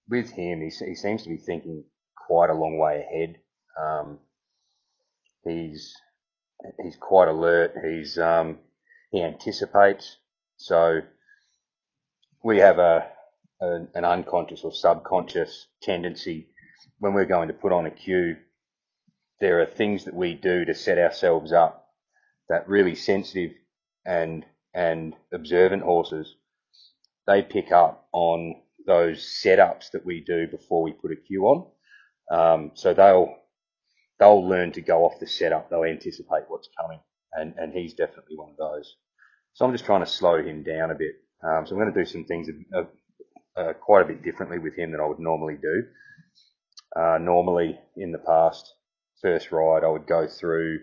with him, he seems to be thinking quite a long way ahead. Um, he's he's quite alert. He anticipates. So we have an unconscious or subconscious tendency when we're going to put on a cue. There are things that we do to set ourselves up that really sensitive and observant horses, they pick up on those setups that we do before we put a cue on. So they'll learn to go off the setup. They'll anticipate what's coming, and he's definitely one of those. So I'm just trying to slow him down a bit. So I'm going to do some things quite a bit differently with him than I would normally do. Normally in the past, first ride, I would go through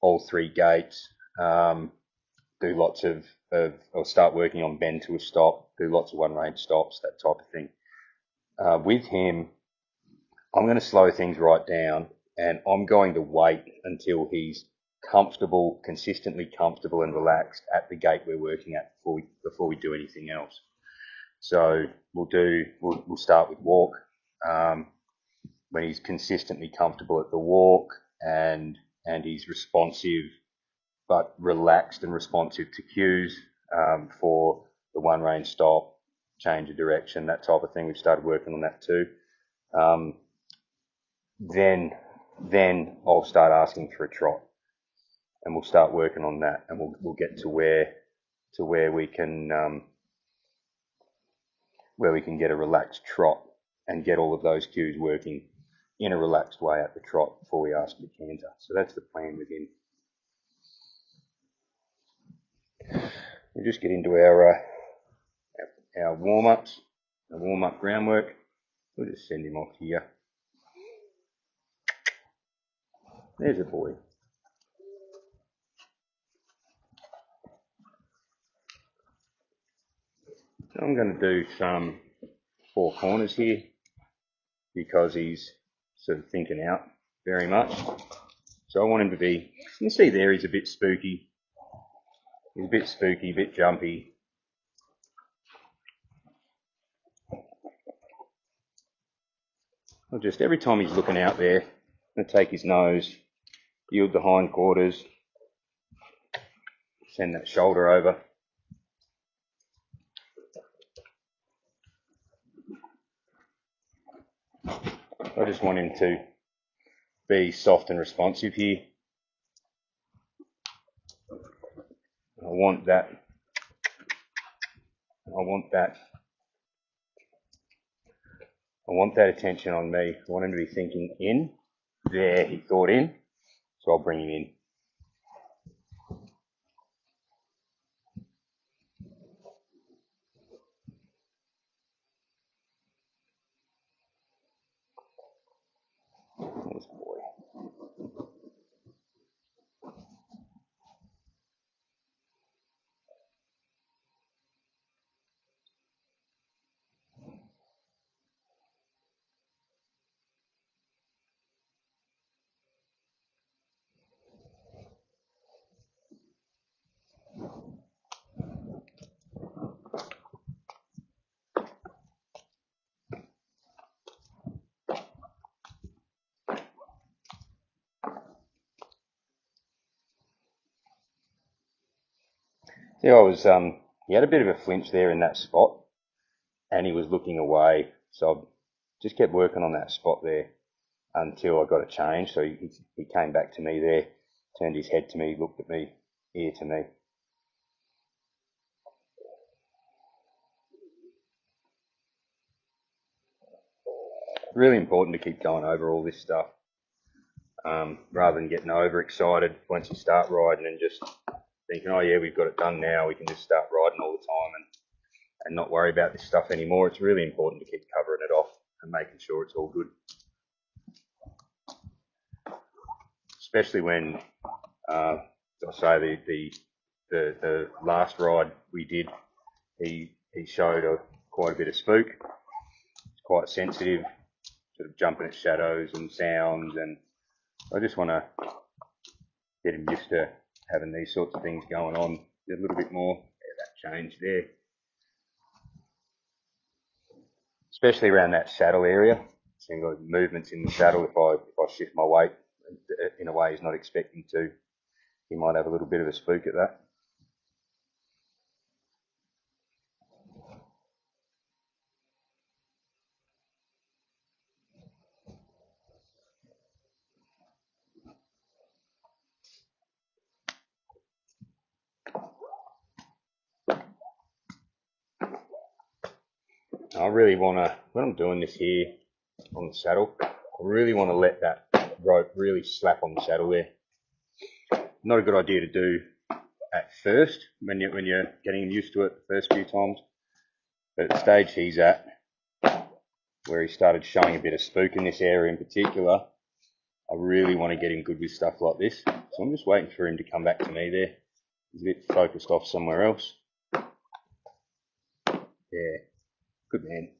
all three gates, do lots of or start working on bend to a stop, do lots of one range stops, that type of thing. With him, I'm going to slow things right down, and I'm going to wait until he's comfortable, consistently comfortable and relaxed at the gate we're working at before we do anything else. So we'll start with walk. When he's consistently comfortable at the walk and he's responsive but relaxed and responsive to cues for the one range stop, change of direction, that type of thing. We've started working on that too. Then I'll start asking for a trot, and we'll start working on that, and we'll get to where we can get a relaxed trot and get all of those cues working in a relaxed way at the trot before we ask the canter. So that's the plan with him. We'll just get into our warm-ups, our warm-up groundwork. We'll just send him off here. There's a boy. So I'm going to do some four corners here because he's sort of thinking out very much. So I want him to be, you can see there he's a bit spooky. He's a bit spooky, a bit jumpy. I'll just, every time he's looking out there, I'm going to take his nose, yield the hindquarters, send that shoulder over. I just want him to be soft and responsive here. I want that attention on me. I want him to be thinking in. There, he thought in, so I'll bring him in. This boy. Yeah, he had a bit of a flinch there in that spot, and he was looking away. So I just kept working on that spot there until I got a change. So he came back to me there, turned his head to me, looked at me, ear to me. Really important to keep going over all this stuff, rather than getting overexcited once you start riding and just thinking, oh yeah, we've got it done now, we can just start riding all the time and not worry about this stuff anymore. It's really important to keep covering it off and making sure it's all good. Especially when, I'll say the last ride we did, he showed quite a bit of spook. It's quite sensitive, sort of jumping at shadows and sounds, and I just want to get him used to having these sorts of things going on a little bit more. Yeah, that change there. especially around that saddle area. Seeing like movements in the saddle if I shift my weight in a way he's not expecting to. He might have a little bit of a spook at that. I really want to, when I'm doing this here on the saddle, I really want to let that rope really slap on the saddle there. Not a good idea to do at first when you're getting used to it the first few times. But at the stage he's at, where he started showing a bit of spook in this area in particular, I really want to get him good with stuff like this. So I'm just waiting for him to come back to me there. He's a bit focused off somewhere else. Yeah, good man.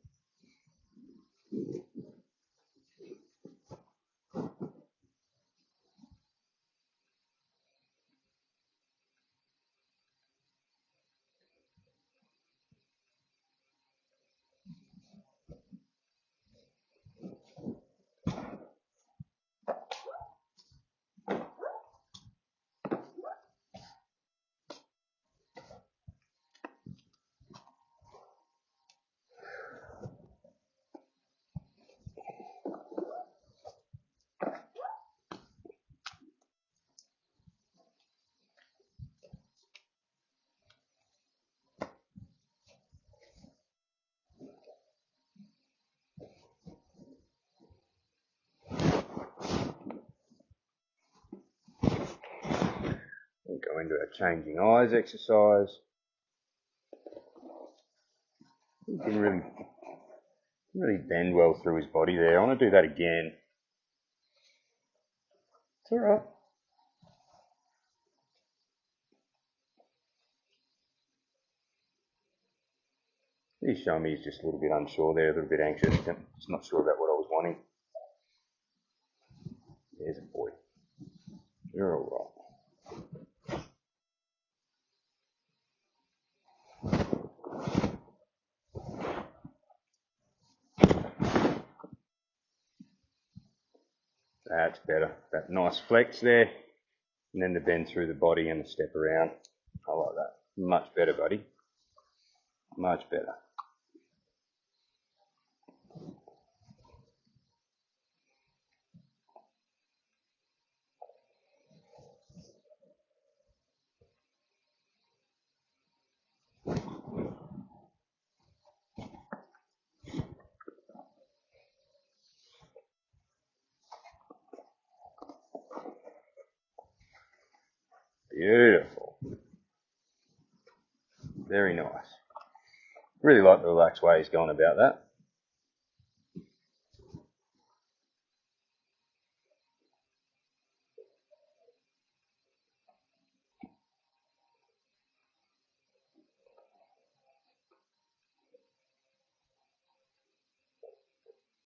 We'll go into our changing eyes exercise. He can really bend well through his body there. I want to do that again. It's all right. He's showing me he's just a little bit unsure there, a little bit anxious. Just not sure about what I was wanting. There's a boy. You're all right. That's better. That nice flex there. And then the bend through the body and the step around. I like that. Much better, buddy. Much better. Beautiful. Very nice. Really like the relaxed way he's going about that.